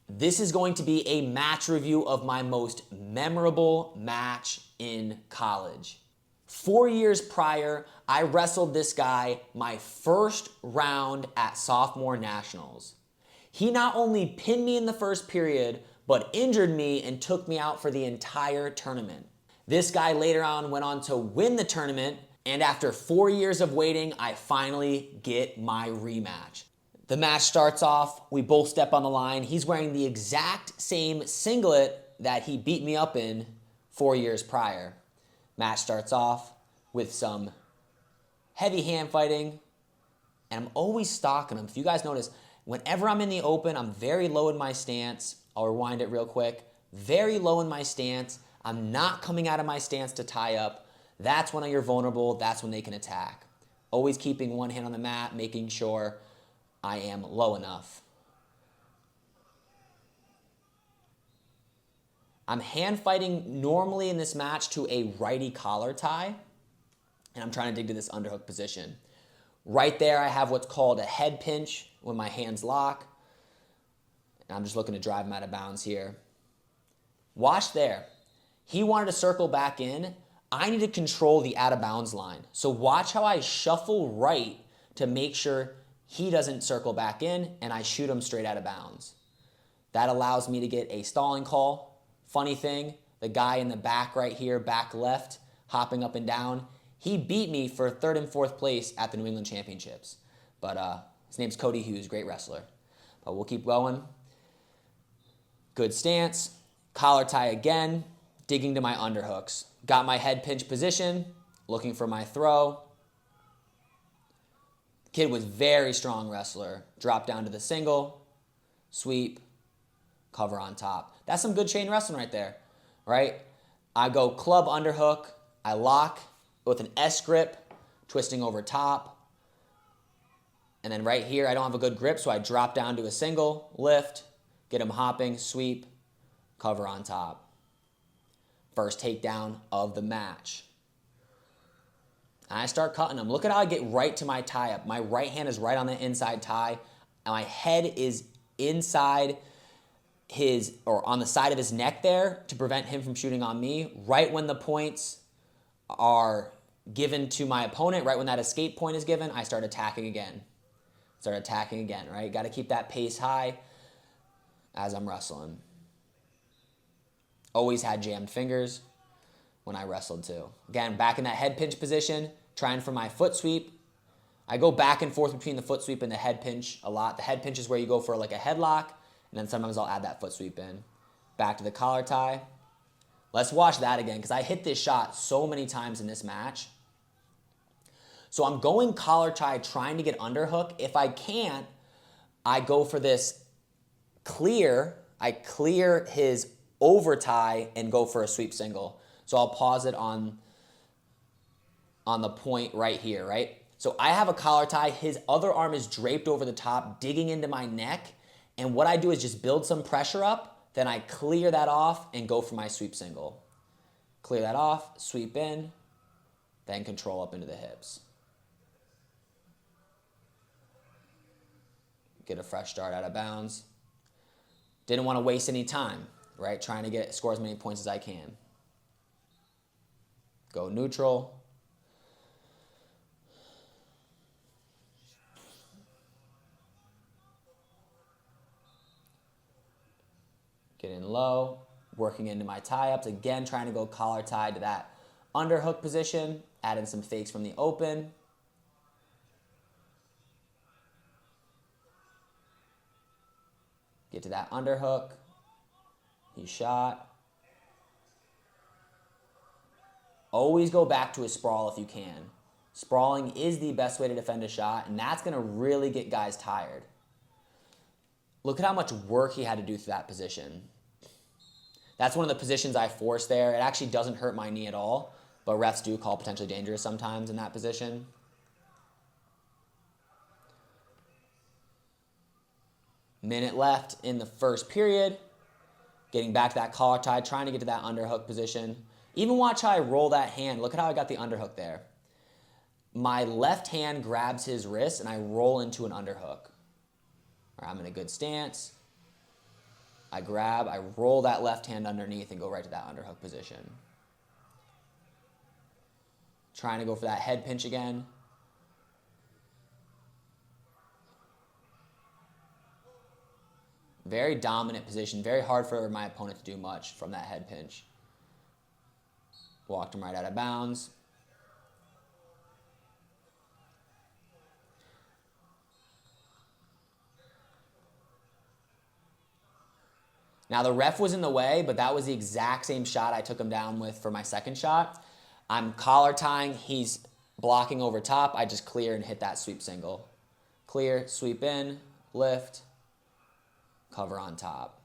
This is going to be a match review of my most memorable match in college. 4 years prior, I wrestled this guy my first round at sophomore nationals. He not only pinned me in the first period, but injured me and took me out for the entire tournament. This guy later on went on to win the tournament, and after 4 years of waiting, I finally get my rematch. The match starts off, we both step on the line. He's wearing the exact same singlet that he beat me up in 4 years prior. Match starts off with some heavy hand fighting, and I'm always stalking him. If you guys notice, whenever I'm in the open, I'm very low in my stance. I'll rewind it real quick. Very low in my stance. I'm not coming out of my stance to tie up. That's when you're vulnerable. That's when they can attack. Always keeping one hand on the mat, making sure I am low enough. I'm hand fighting normally in this match to a righty collar tie, and I'm trying to dig to this underhook position. Right there, I have what's called a head pinch when my hands lock, and I'm just looking to drive him out of bounds here. Watch there. He wanted to circle back in. I need to control the out of bounds line. So watch how I shuffle right to make sure he doesn't circle back in, and I shoot him straight out of bounds. That allows me to get a stalling call. Funny thing, the guy in the back right here, back left, hopping up and down, he beat me for 3rd and 4th place at the New England Championships. But his name's Cody Hughes, great wrestler. But we'll keep going. Good stance, collar tie again, digging to my underhooks. Got my head pinch position, looking for my throw. Kid was very strong wrestler. Drop down to the single, sweep, cover on top. That's some good chain wrestling right there, right? I go club underhook, I lock with an S grip, twisting over top. And then right here, I don't have a good grip, so I drop down to a single, lift, get him hopping, sweep, cover on top. First takedown of the match. And I start cutting him. Look at how I get right to my tie-up. My right hand is right on the inside tie, and my head is inside his, or on the side of his neck there to prevent him from shooting on me. Right when the points are given to my opponent, right when that escape point is given, I start attacking again. Right? Got to keep that pace high as I'm wrestling. Always had jammed fingers when I wrestled too. Again, back in that head pinch position, trying for my foot sweep. I go back and forth between the foot sweep and the head pinch a lot. The head pinch is where you go for like a headlock, and then sometimes I'll add that foot sweep in. Back to the collar tie. Let's watch that again, because I hit this shot so many times in this match. So I'm going collar tie, trying to get underhook. If I can't, I go for this clear. I clear his over tie and go for a sweep single. So I'll pause it on the point right here, right? So I have a collar tie. His other arm is draped over the top, digging into my neck. And what I do is just build some pressure up. Then I clear that off and go for my sweep single. Clear that off, sweep in, then control up into the hips. Get a fresh start out of bounds. Didn't want to waste any time, right? Trying to score as many points as I can. Go neutral. Get in low, working into my tie-ups. Again, trying to go collar tie to that underhook position. Add in some fakes from the open. Get to that underhook. He shot. Always go back to a sprawl if you can. Sprawling is the best way to defend a shot, and that's going to really get guys tired. Look at how much work he had to do through that position. That's one of the positions I forced there. It actually doesn't hurt my knee at all, but refs do call potentially dangerous sometimes in that position. Minute left in the first period. Getting back to that collar tie, trying to get to that underhook position. Even watch how I roll that hand. Look at how I got the underhook there. My left hand grabs his wrist and I roll into an underhook. All right, I'm in a good stance. I grab, I roll that left hand underneath and go right to that underhook position. Trying to go for that head pinch again. Very dominant position. Very hard for my opponent to do much from that head pinch. Walked him right out of bounds. Now the ref was in the way, but that was the exact same shot I took him down with for my second shot. I'm collar tying, he's blocking over top. I just clear and hit that sweep single. Clear, sweep in, lift, cover on top.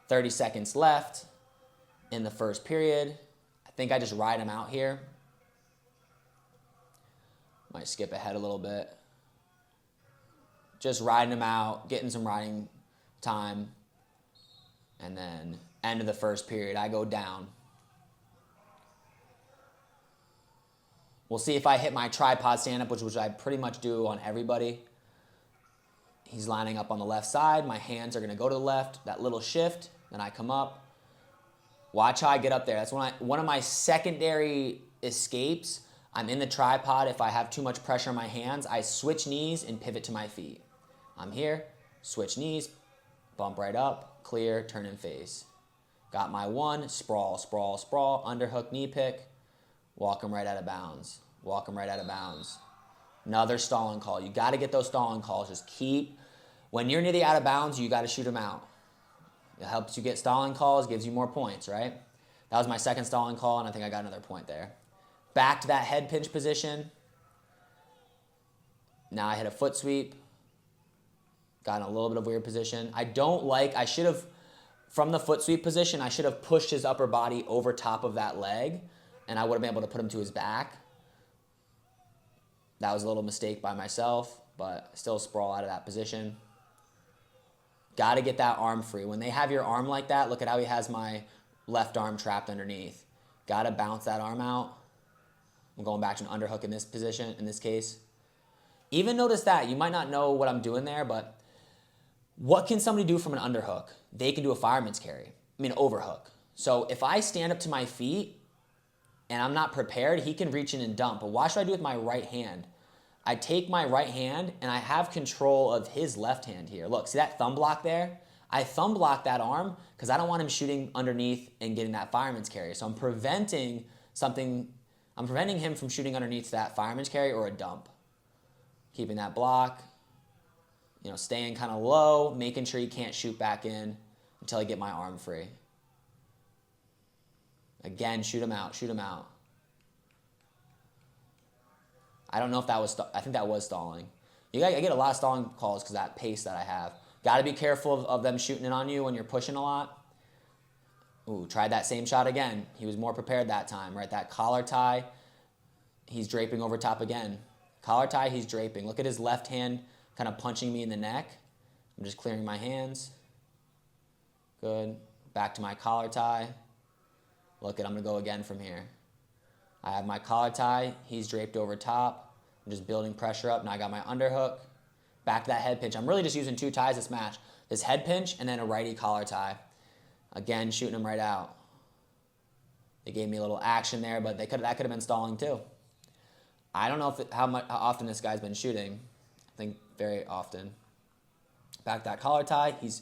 30 seconds left in the first period. I think I just ride him out here. Might skip ahead a little bit. Just riding him out, getting some riding time, and then end of the first period, I go down. We'll see if I hit my tripod stand-up, which I pretty much do on everybody. He's lining up on the left side. My hands are going to go to the left, that little shift, then I come up. Watch how I get up there. That's one of my secondary escapes. I'm in the tripod. If I have too much pressure on my hands, I switch knees and pivot to my feet. I'm here, switch knees, bump right up, clear, turn and face. Got my one, sprawl, sprawl, sprawl, underhook knee pick, walk him right out of bounds. Walk him right out of bounds. Another stalling call. You got to get those stalling calls. Just keep, when you're near the out of bounds, you got to shoot them out. It helps you get stalling calls, gives you more points, right? That was my second stalling call, and I think I got another point there. Back to that head pinch position. Now I hit a foot sweep. Got in a little bit of weird position. I should have, from the foot sweep position, I should have pushed his upper body over top of that leg, and I would have been able to put him to his back. That was a little mistake by myself, but still sprawl out of that position. Got to get that arm free. When they have your arm like that, look at how he has my left arm trapped underneath. Got to bounce that arm out. I'm going back to an underhook in this position, in this case. Even notice that. You might not know what I'm doing there, but what can somebody do from an underhook? They can do a fireman's carry. Overhook. So if I stand up to my feet and I'm not prepared, he can reach in and dump. But watch what I do with my right hand. I take my right hand and I have control of his left hand here. Look, see that thumb block there? I thumb block that arm because I don't want him shooting underneath and getting that fireman's carry. So I'm preventing him from shooting underneath that fireman's carry or a dump. Keeping that block, staying kind of low, making sure he can't shoot back in until I get my arm free. Again, shoot him out, shoot him out. I don't know if that was, I think that was stalling. I get a lot of stalling calls because of that pace that I have. Got to be careful of them shooting it on you when you're pushing a lot. Ooh, tried that same shot again. He was more prepared that time, right? That collar tie, he's draping over top again. Collar tie, he's draping. Look at his left hand kind of punching me in the neck. I'm just clearing my hands. Good. Back to my collar tie. Look, I'm going to go again from here. I have my collar tie. He's draped over top. I'm just building pressure up. Now I got my underhook. Back to that head pinch. I'm really just using two ties this match. This head pinch and then a righty collar tie. Again, shooting him right out. They gave me a little action there, but that could have been stalling too. I don't know how often this guy's been shooting. I think very often. Back to that collar tie. He's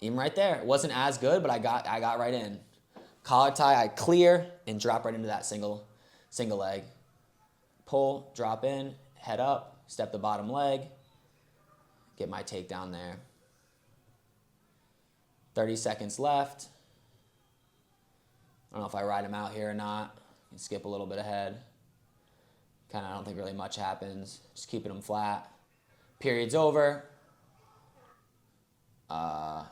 even right there. It wasn't as good, but I got right in. Collar tie, I clear and drop right into that single leg. Pull, drop in, head up, step the bottom leg, get my takedown there. 30 seconds left. I don't know if I ride him out here or not. I can skip a little bit ahead. I don't think really much happens. Just keeping him flat. Period's over. I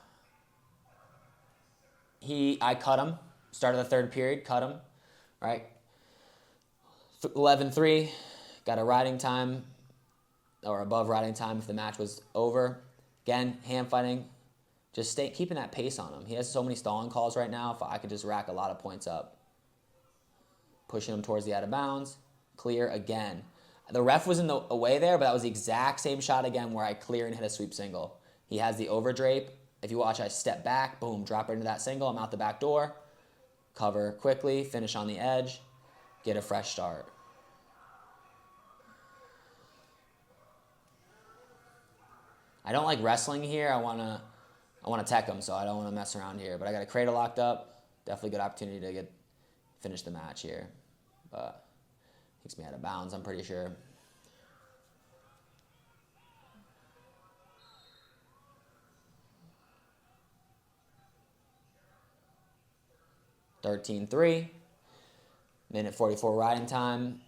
cut him. Start of the third period, cut him. Right? 11-3. Got a riding time or above riding time if the match was over. Again, hand fighting. Just keeping that pace on him. He has so many stalling calls right now. If I could just rack a lot of points up. Pushing him towards the out of bounds. Clear again. The ref was in the away there, but that was the exact same shot again where I clear and hit a sweep single. He has the over drape. If you watch, I step back, boom, drop right into that single. I'm out the back door. Cover quickly, finish on the edge, get a fresh start. I don't like wrestling here. I wanna tech him, so I don't want to mess around here. But I got a cradle locked up. Definitely good opportunity to finish the match here. But takes me out of bounds, I'm pretty sure. (13-3). Minute 44 riding time.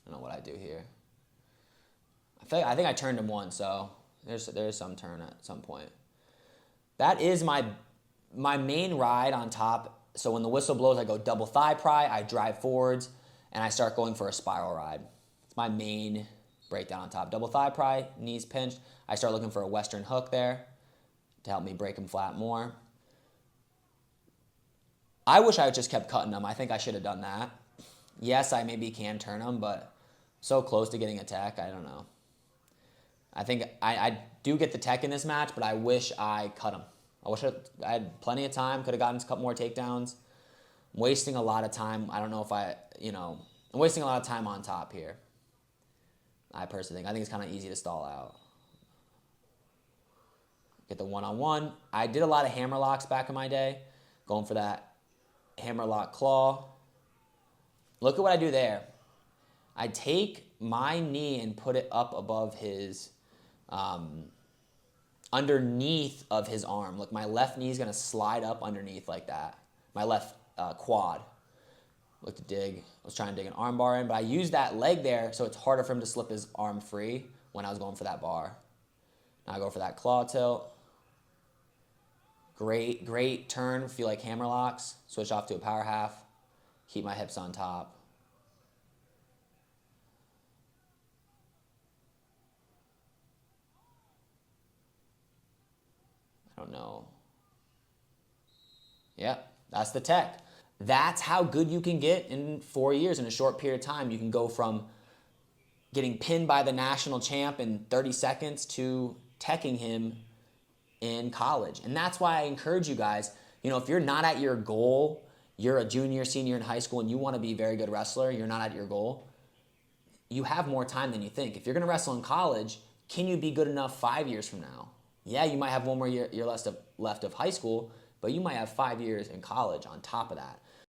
I don't know what I do here. I think I turned him once, so there's some turn at some point. That is my main ride on top. So when the whistle blows, I go double thigh pry, I drive forwards, and I start going for a spiral ride. It's my main breakdown on top. Double thigh pry, knees pinched. I start looking for a Western hook there to help me break him flat more. I wish I just kept cutting him. I think I should have done that. Yes, I maybe can turn him, but so close to getting a tech, I don't know. I think I do get the tech in this match, but I wish I cut him. I wish I had plenty of time, could have gotten a couple more takedowns. I'm wasting a lot of time. I don't know if I'm wasting a lot of time on top here. I personally think it's kind of easy to stall out. Get the one-on-one. I did a lot of hammer locks back in my day, going for that hammer lock claw. Look at what I do there. I take my knee and put it up above his, underneath of his arm. Look, my left knee is going to slide up underneath like that. My left quad. Look to dig. I was trying to dig an arm bar in, but I used that leg there so it's harder for him to slip his arm free when I was going for that bar. Now I go for that claw tilt. Great turn. Feel like hammer locks. Switch off to a power half. Keep my hips on top. I don't know. Yeah, that's the tech. That's how good you can get in 4 years. In a short period of time, you can go from getting pinned by the national champ in 30 seconds to teching him in college. And that's why I encourage you guys, if you're not at your goal, you're a junior, senior in high school, and you want to be a very good wrestler, you're not at your goal, you have more time than you think. If you're going to wrestle in college, can you be good enough 5 years from now? Yeah, you might have one more year left of high school, but you might have 5 years in college on top of that.